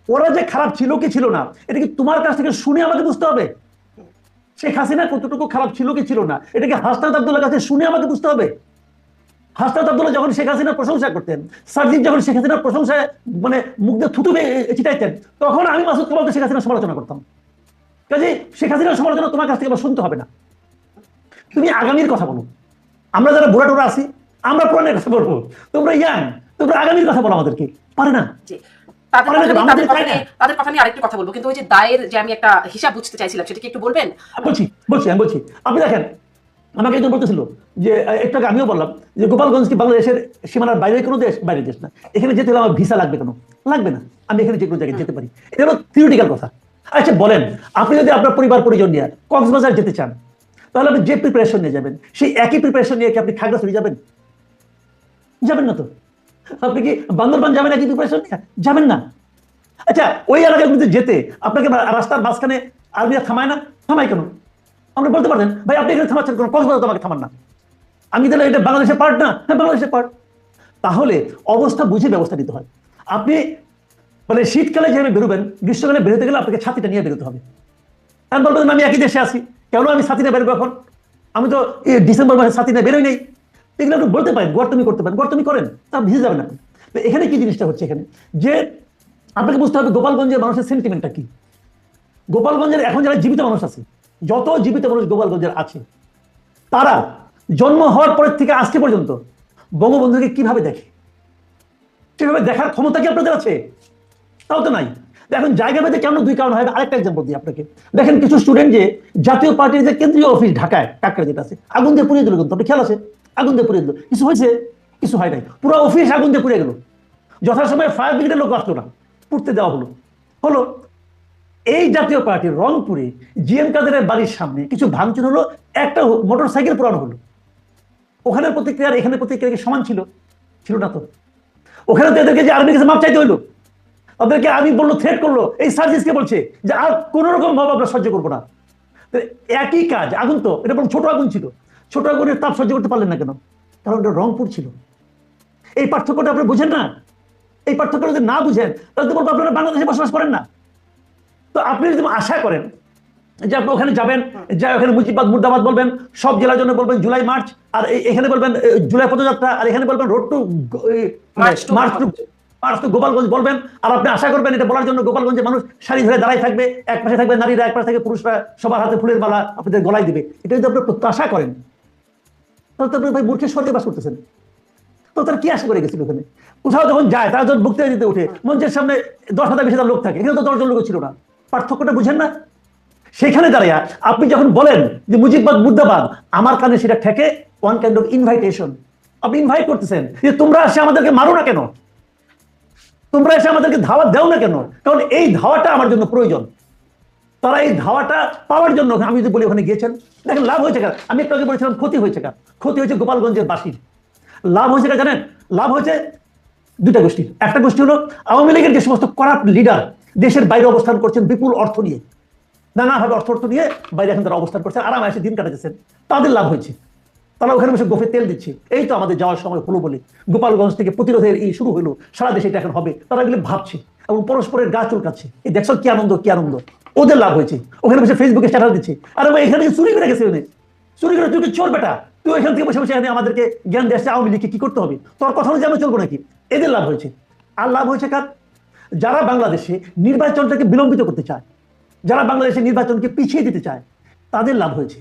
ওরা যে খারাপ ছিল কি ছিল না, এটা কি তোমার কাছ থেকে শুনে আমাকে বুঝতে হবে? শেখ হাসিনা কতটুকু খারাপ ছিল কি ছিল না, এটাকে হাসনাত আব্দুল্লাহ কাছে শুনে আমাকে বুঝতে হবে? হাসনাত আব্দুল্লাহ যখন শেখ হাসিনার প্রশংসা করতেন, সার্জিৎ যখন শেখ হাসিনার প্রশংসায় মানে মুখ দিয়ে থুতু ছিটাইতেন, তখন আমি মাসুদ কামালকে শেখ হাসিনার সমালোচনা করতাম। কাজে শেখ হাসিনার সমালোচনা তোমার কাছ থেকে আবার শুনতে হবে না। তুমি আগামীর কথা বলো। আমরা যারা বুড়া টোরা আছি, আমরা পুরানের কথা বলবো। তোমরা ইয়াং, তোমরা আগামীর কথা বলো আমাদেরকে। পারে না। তাদের কথা নিয়ে আরেকটু কথা বলবো, কিন্তু ওই যে দায়ের যে আমি একটা হিসাব বুঝতে চাইছিলাম, সেটা কি একটু বলবেন? আমি বলছি। আপনি দেখেন, আমাকে একজন বলতেছিল যে একটু আগে আমিও বললাম যে গোপালগঞ্জ কি বাংলাদেশের সীমানার বাইরে কোনো দেশ? বাইরের দেশ না। এখানে যেতে হলে আমার ভিসা লাগবে কেন? লাগবে না, আমি এখানে যে কোনো জায়গায় যেতে পারি। এটা হলো থিওরিটিক্যাল কথা। আচ্ছা বলেন, আপনি যদি আপনার পরিবার পরিজন নিয়ে কক্সবাজার যেতে চান, তাহলে আপনি যে প্রিপারেশন নিয়ে যাবেন, সেই একই প্রিপারেশন নিয়ে কি আপনি খাগড়াছড়ি যাবেন? যাবেন না তো। আপনি কি বান্দরবান যাবেন একই প্রিপারেশন নিয়ে? যাবেন না। আচ্ছা, ওই এলাকায় কিন্তু যেতে আপনাকে রাস্তার মাঝখানে আর্মিরা থামায় না? থামায় কেন? আপনি বলতে পারতেন ভাই আপনি এখানে থামাচ্ছেন কেন, কক্সবাজার তোমাকে থামান না। আমি তাহলে এটা বাংলাদেশের পার্ট না? হ্যাঁ, বাংলাদেশের পার্ট। তাহলে অবস্থা বুঝে ব্যবস্থা নিতে হয়। আপনি মানে শীতকালে যেভাবে বেরোবেন, গ্রীষ্মকালে বেরোতে গেলে আপনাকে ছাতিটা নিয়ে বেরোতে হবে। আমি বলবেন আমি একই দেশে আছি, কেন আমি ছাতি নিয়ে বেরোবো এখন? আমি তো ডিসেম্বর মাসে ছাতি নিয়ে বেরোই নেই। এগুলো আপনি বলতে পারেন, গর্তমি করতে পারেন, গর্তমি করেন, তা ভিজে যাবেন আপনি। তো এখানে কি জিনিসটা হচ্ছে, এখানে যে আপনাকে বুঝতে হবে গোপালগঞ্জের মানুষের সেন্টিমেন্টটা কি। গোপালগঞ্জের এখন যারা জীবিত মানুষ আছে, যত জীবিত মানুষ গোপালগঞ্জের আছে, তারা জন্ম হওয়ার পরের থেকে আজকে পর্যন্ত বঙ্গবন্ধুকে কিভাবে দেখে, সেভাবে দেখার ক্ষমতা কি আপনাদের আছে? তাও তো নাই। এখন জায়গা ভেদে কেন দুই কারণ হয়, আরেকটা এক্সাম্পল দিই আপনাকে। দেখেন কিছু স্টুডেন্ট যে জাতীয় পার্টির যে কেন্দ্রীয় অফিস ঢাকায় কাকড়া যেটা আছে, আগুন দিয়ে পুড়িয়ে দিল, কিন্তু আপনি খেয়াল আছে? আগুন দিয়ে পুড়িয়ে দিল, কিছু হয়েছে? কিছু হয় নাই, পুরো অফিস আগুন দিয়ে পুড়ে গেল। যথাসময়ে ফায়ার ব্রিগেডের লোক আসলো না, পুড়তে দেওয়া হলো। হলো এই জাতীয় পার্টির রংপুরে জিএম কাদেরের বাড়ির সামনে কিছু ভাঙচুর হলো, একটা মোটর সাইকেল পোড়ানো হলো। ওখানের প্রতিক্রিয়া আর এখানে প্রতিক্রিয়া কি সমান ছিল? ছিল না তো। ওখানে তো এদেরকে যে আর্মির কাছে মাপ চাইতে হইলো, তাদেরকে আর্মি বললো, থ্রেট করলো, এই সার্জিসকে বলছে যে আর কোন রকম ভাবে আমরা সহ্য করবো না। একই কাজ, আগুন তো এটা বরং ছোট আগুন ছিল, ছোট আগুনের তাপ সহ্য করতে পারলেন না কেন? কারণ এটা রংপুর ছিল। এই পার্থক্যটা আপনি বুঝেন না। এই পার্থক্য যদি না বুঝেন, তাহলে তো বলবো আপনারা বাংলাদেশে বসবাস করেন না। তো আপনি যদি আশা করেন যে আপনি ওখানে যাবেন, যা ওখানে মুজিবাদ মুর্দাবাদ বলবেন, সব জেলার জন্য বলবেন জুলাই মার্চ, আর এখানে বলবেন জুলাই পদযাত্রা, আর এখানে বলবেন road to march to Gopalganj বলবেন, আর আপনি আশা করবেন এটা বলার জন্য গোপালগঞ্জের মানুষ সারি ধরে দাঁড়াই থাকবে, এক পাশে থাকবে নারীরা, এক পাশে থাকবে পুরুষরা, সবার হাতে ফুলের মালা আপনাদের গলায় দিবে। এটা যদি আপনি প্রত্যাশা করেন, তাহলে তো আপনি ভাই মূর্খের স্বর্গে বাস করতেছেন। তো তারা কি আশা করে গেছিল? ওখানে কোথাও যখন যায়, তারা যখন বক্তৃতা দিতে উঠে, মঞ্চের সামনে 10,000-20,000 লোক থাকে, এখানে তো 10 জন লোক ছিল না। পার্থক্যটা বুঝেন না? সেখানে দাঁড়িয়ে আপনি যখন বলেন যে মুজিববাদ মুর্দাবাদ, আমার কানে সেটা ঠেকে ওয়ান কাইন্ড অফ ইনভাইটেশন। আপনি ইনভাইট করতেছেন যে তোমরা এসে আমাদেরকে মারো না কেন, তোমরা এসে আমাদেরকে ধাওয়া দেও না কেন? কারণ এই ধাওয়াটা আমার জন্য প্রয়োজন। তারা এই ধাওয়াটা পাওয়ার জন্য, আমি যদি বলি ওখানে গিয়েছেন, দেখেন লাভ হয়েছে কার? আমি একটু আগে বলেছিলাম ক্ষতি হয়েছে কার? ক্ষতি হয়েছে গোপালগঞ্জের বাসীর। লাভ হয়েছে কার জানেন? লাভ হয়েছে দুইটা গোষ্ঠীর। একটা গোষ্ঠী হলো আওয়ামী লীগের যে সমস্ত করাপ্ট লিডার দেশের বাইরে অবস্থান করছেন বিপুল অর্থ নিয়ে, নানাভাবে অর্থ নিয়ে বাইরে এখন তারা অবস্থান করছে, আরামে এসে দিন কাটাচ্ছেন, তাদের লাভ হয়েছে। তারা ওখানে বসে গোফে তেল দিচ্ছে, এই তো আমাদের যাওয়ার সময় হলো বলে গোপালগঞ্জ থেকে প্রতিরোধের এই শুরু হলো, সারা দেশে এটা এখন হবে, তারা এগুলো ভাবছে এবং পরস্পরের গা চুলকাচ্ছে, এই দেখছো কি আনন্দ, কি আনন্দ। ওদের লাভ হয়েছে, ওখানে বসে ফেসবুকে স্ট্যাটাস দিচ্ছে, আরে ভাই এখানে চুরি করে গেছে, চুরি করে, তুই কি চোর বেটা, তুই এখান থেকে বসে বসে এখানে আমাদেরকে জ্ঞান দিয়ে আসছে আওয়ামী লীগকে কি করতে হবে, তোর কথা অনুযায়ী আমরা চলবো নাকি? এদের লাভ হয়েছে। আর লাভ হয়েছে কার? যারা বাংলাদেশে নির্বাচনটাকে বিলম্বিত করতে চায়, যারা বাংলাদেশের নির্বাচনকে পিছিয়ে দিতে চায়, তাদের লাভ হয়েছে।